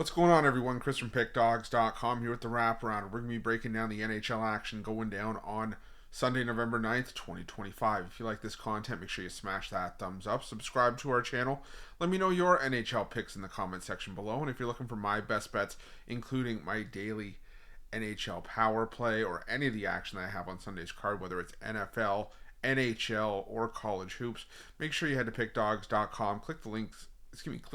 What's going on, everyone? Chris from Pickdawgz.com here with the Wraparound. We're going to be breaking down the NHL action going down on Sunday, November 9th, 2025. If you like this content, make sure you smash that thumbs up. Subscribe to our channel. Let me know your NHL picks in the comment section below. And if you're looking for my best bets, including my daily NHL power play or any of the action that I have on Sunday's card, whether it's NFL, NHL, or college hoops, make sure you head to Pickdawgz.com. Click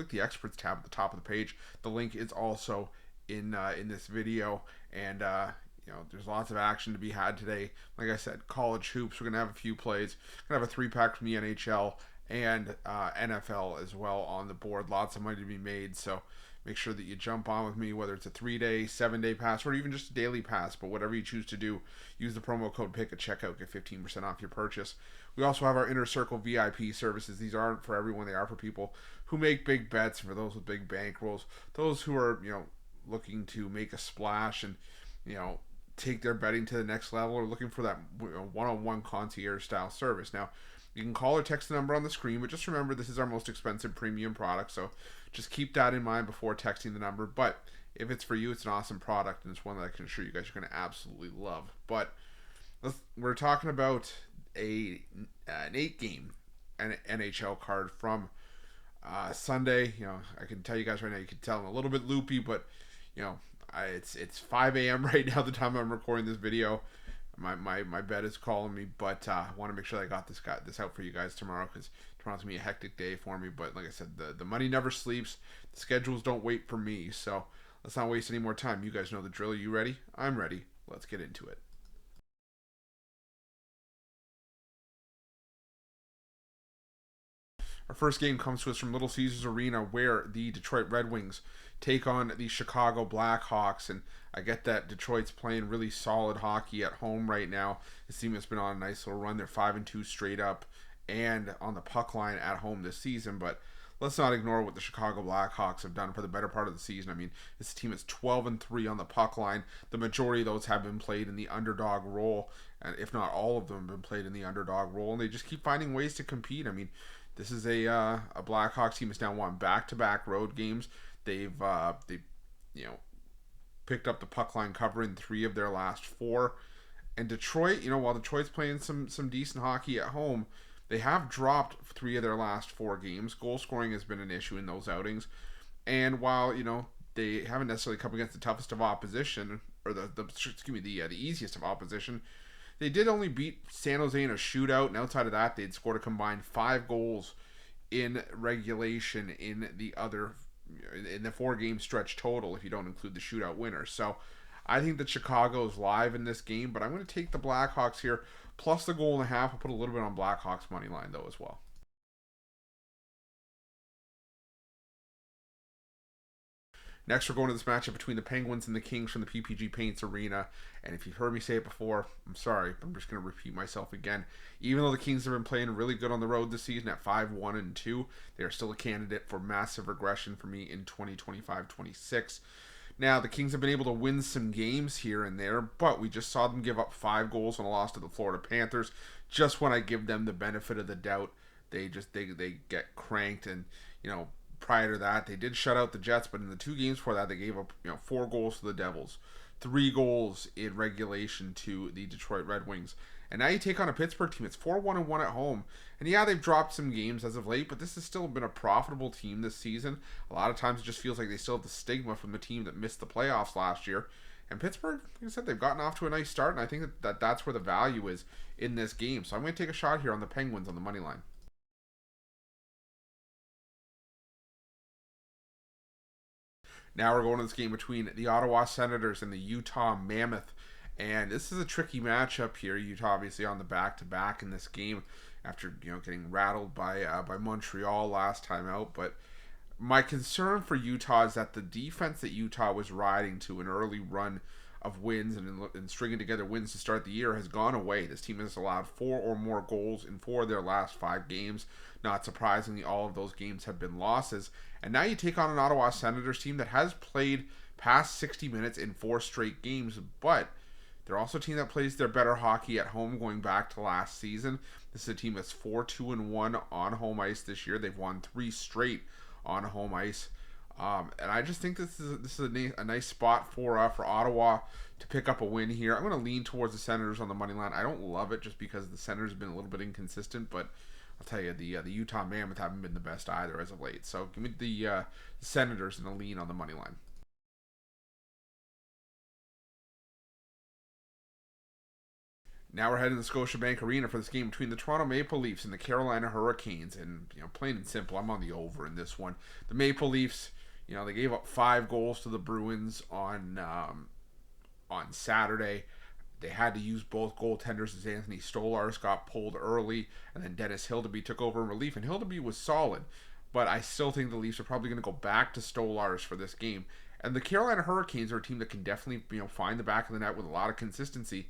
the experts tab at the top of the page. The link is also in this video, and there's lots of action to be had today. Like I said, college hoops. We're gonna have a few plays. We're gonna have a 3-pack from the NHL and NFL as well on the board. Lots of money to be made. So make sure that you jump on with me, whether it's a 3-day, 7-day pass, or even just a daily pass. But whatever you choose to do, use the promo code PICK at checkout, get 15% off your purchase. We also have our Inner Circle VIP services. These aren't for everyone. They are for people who make big bets, for those with big bankrolls, those who are looking to make a splash and take their betting to the next level, or looking for that one-on-one concierge style service. Now, you can call or text the number on the screen, but just remember this is our most expensive premium product, so just keep that in mind before texting the number. But if it's for you, it's an awesome product, and it's one that I can assure you guys are going to absolutely love. But we're talking about an 8-game NHL card from Sunday. I can tell you guys right now, you can tell I'm a little bit loopy, but it's 5 a.m. right now, the time I'm recording this video. My bed is calling me, but I want to make sure that I got this out for you guys tomorrow, because tomorrow's gonna be a hectic day for me. But like I said, the money never sleeps. The schedules don't wait for me, so let's not waste any more time. You guys know the drill. Are you ready? I'm ready. Let's get into it. Our first game comes to us from Little Caesars Arena, where the Detroit Red Wings take on the Chicago Blackhawks. And I get that Detroit's playing really solid hockey at home right now. This team has been on a nice little run. They're 5-2 straight up and on the puck line at home this season. But let's not ignore what the Chicago Blackhawks have done for the better part of the season. I mean, this team is 12-3 on the puck line. The majority of those have been played in the underdog role, and if not all of them have been played in the underdog role. And they just keep finding ways to compete. I mean, this is a Blackhawks team that's now won back-to-back road games. They've picked up the puck line cover in 3 of their last 4. And Detroit, while Detroit's playing some decent hockey at home, they have dropped 3 of their last 4 games. Goal scoring has been an issue in those outings. And while they haven't necessarily come against the toughest of opposition, or the easiest of opposition, they did only beat San Jose in a shootout, and outside of that, they'd scored a combined 5 goals in regulation in the 4-game stretch total, if you don't include the shootout winner. So I think that Chicago is live in this game, but I'm going to take the Blackhawks here, plus the 1.5. I'll put a little bit on Blackhawks money line, though, as well. Next, we're going to this matchup between the Penguins and the Kings from the PPG Paints Arena. And if you've heard me say it before, I'm sorry, I'm just going to repeat myself again. Even though the Kings have been playing really good on the road this season at 5-1-2, they are still a candidate for massive regression for me in 2025-26. Now, the Kings have been able to win some games here and there, but we just saw them give up 5 goals on a loss to the Florida Panthers. Just when I give them the benefit of the doubt, they get cranked. And prior to that, they did shut out the Jets, but in the 2 games before that, they gave up 4 goals to the Devils, 3 goals in regulation to the Detroit Red Wings. And now you take on a Pittsburgh team. It's 4-1-1 at home. And yeah, they've dropped some games as of late, but this has still been a profitable team this season. A lot of times it just feels like they still have the stigma from the team that missed the playoffs last year. And Pittsburgh, like I said, they've gotten off to a nice start, and I think that's where the value is in this game. So I'm going to take a shot here on the Penguins on the money line. Now we're going to this game between the Ottawa Senators and the Utah Mammoth. And this is a tricky matchup here. Utah obviously on the back-to-back in this game after getting rattled by Montreal last time out. But my concern for Utah is that the defense that Utah was riding to an early run of wins and stringing together wins to start the year has gone away. This team has allowed 4 or more goals in 4 of their last 5 games. Not surprisingly, all of those games have been losses. And now you take on an Ottawa Senators team that has played past 60 minutes in 4 straight games, but they're also a team that plays their better hockey at home going back to last season. This is a team that's 4-2-1 on home ice this year. They've won 3 straight on home ice. And I just think this is a nice spot for Ottawa to pick up a win here. I'm going to lean towards the Senators on the money line. I don't love it just because the Senators have been a little bit inconsistent, but I'll tell you, the Utah Mammoth haven't been the best either as of late. So give me the Senators and a lean on the money line. Now we're heading to the Scotiabank Arena for this game between the Toronto Maple Leafs and the Carolina Hurricanes. And, plain and simple, I'm on the over in this one. The Maple Leafs, they gave up 5 goals to the Bruins on Saturday. They had to use both goaltenders as Anthony Stolarz got pulled early, and then Dennis Hildeby took over in relief, and Hildeby was solid. But I still think the Leafs are probably going to go back to Stolarz for this game. And the Carolina Hurricanes are a team that can definitely, find the back of the net with a lot of consistency.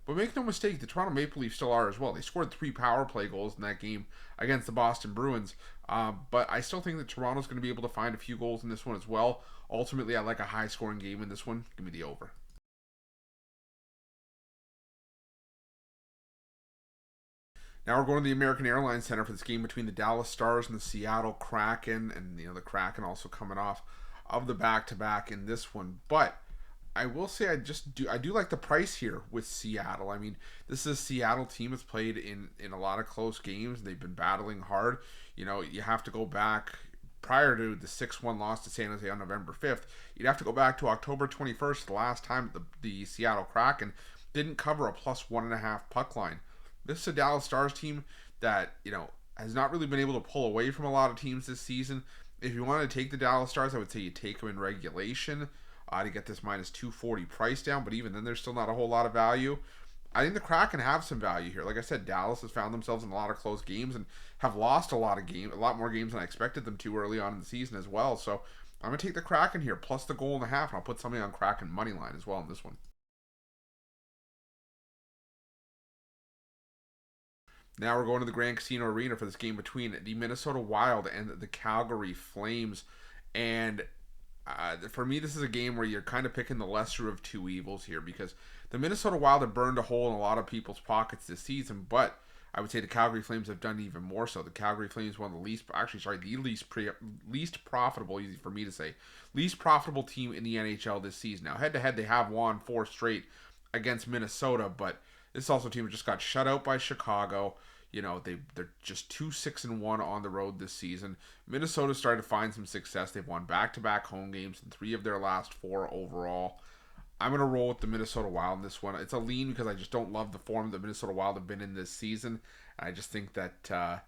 But make no mistake, the Toronto Maple Leafs still are as well. They scored 3 power play goals in that game against the Boston Bruins. But I still think that Toronto's going to be able to find a few goals in this one as well. Ultimately, I like a high-scoring game in this one. Give me the over. Now we're going to the American Airlines Center for this game between the Dallas Stars and the Seattle Kraken. And, the Kraken also coming off of the back-to-back in this one. But I will say I do like the price here with Seattle. I mean, this is a Seattle team that's played in a lot of close games. They've been battling hard. You have to go back prior to the 6-1 loss to San Jose on November 5th. You'd have to go back to October 21st, the last time the Seattle Kraken didn't cover a +1.5 puck line. This is a Dallas Stars team that, has not really been able to pull away from a lot of teams this season. If you wanted to take the Dallas Stars, I would say you take them in regulation to get this -240 price down, but even then there's still not a whole lot of value. I think the Kraken have some value here. Like I said, Dallas has found themselves in a lot of close games and have lost a lot more games than I expected them to early on in the season as well. So I'm going to take the Kraken here, plus the 1.5 goals, and I'll put something on Kraken money line as well in this one. Now we're going to the Grand Casino Arena for this game between the Minnesota Wild and the Calgary Flames. And for me, this is a game where you're kind of picking the lesser of two evils here, because the Minnesota Wild have burned a hole in a lot of people's pockets this season, but I would say the Calgary Flames have done even more so. The Calgary Flames one of the least profitable, easy for me to say, least profitable team in the NHL this season. Now, head-to-head, they have won 4 straight against Minnesota, but this is also a team that just got shut out by Chicago. They're just 2-6-1 on the road this season. Minnesota started to find some success. They've won back-to-back home games in 3 of their last 4 overall. I'm going to roll with the Minnesota Wild in this one. It's a lean because I just don't love the form that Minnesota Wild have been in this season. I just think that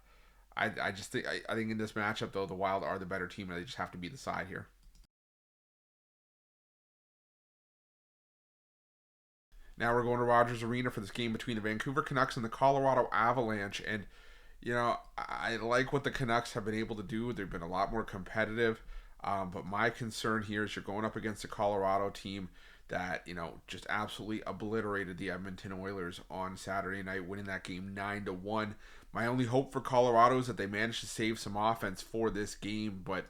I think in this matchup, though, the Wild are the better team, and they just have to be the side here. Now we're going to Rogers Arena for this game between the Vancouver Canucks and the Colorado Avalanche. And, I like what the Canucks have been able to do. They've been a lot more competitive. But my concern here is you're going up against a Colorado team that, just absolutely obliterated the Edmonton Oilers on Saturday night, winning that game 9-1. My only hope for Colorado is that they managed to save some offense for this game. But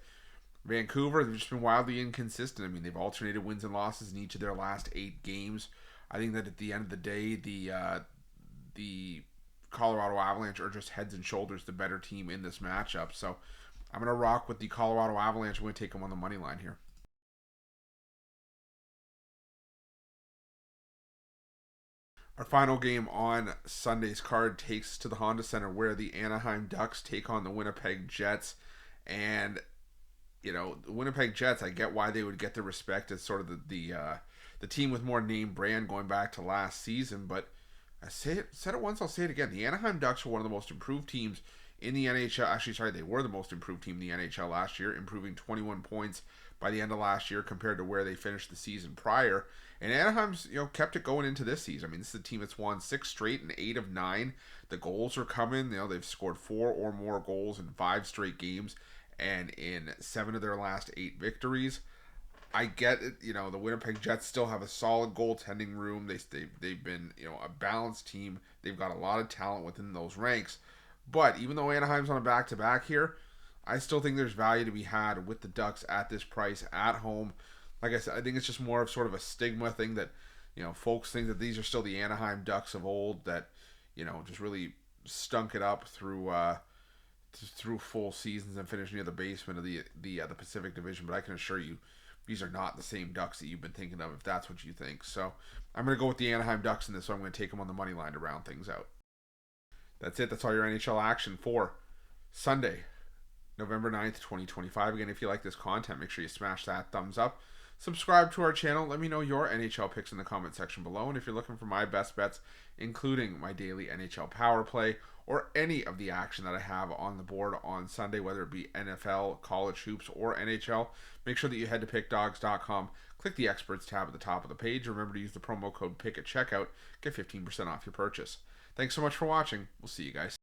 Vancouver, they've just been wildly inconsistent. I mean, they've alternated wins and losses in each of their last 8 games. I think that at the end of the day, the Colorado Avalanche are just heads and shoulders the better team in this matchup. So I'm going to rock with the Colorado Avalanche. I'm going to take them on the money line here. Our final game on Sunday's card takes us to the Honda Center, where the Anaheim Ducks take on the Winnipeg Jets. And, the Winnipeg Jets, I get why they would get the respect as sort of the team with more name brand going back to last season, but I said it once, I'll say it again. The Anaheim Ducks were one of the most improved teams in the NHL. Actually, sorry, they were the most improved team in the NHL last year, improving 21 points by the end of last year compared to where they finished the season prior. And Anaheim's, kept it going into this season. I mean, this is a team that's won 6 straight and 8 of 9. The goals are coming. They've scored 4 or more goals in 5 straight games and in 7 of their last 8 victories. I get it, the Winnipeg Jets still have a solid goaltending room. They've been, a balanced team. They've got a lot of talent within those ranks. But even though Anaheim's on a back-to-back here, I still think there's value to be had with the Ducks at this price at home. Like I said, I think it's just more of sort of a stigma thing that, folks think that these are still the Anaheim Ducks of old that, just really stunk it up through through full seasons and finish near the basement of the Pacific Division, but I can assure you, these are not the same Ducks that you've been thinking of, if that's what you think. So I'm going to go with the Anaheim Ducks in this, so I'm going to take them on the money line to round things out. That's it. That's all your NHL action for Sunday, November 9th, 2025. Again, if you like this content, make sure you smash that thumbs up. Subscribe to our channel. Let me know your NHL picks in the comment section below. And if you're looking for my best bets, including my daily NHL power play or any of the action that I have on the board on Sunday, whether it be NFL, college hoops, or NHL, make sure that you head to Pickdawgz.com. Click the Experts tab at the top of the page. Remember to use the promo code PICK at checkout. Get 15% off your purchase. Thanks so much for watching. We'll see you guys.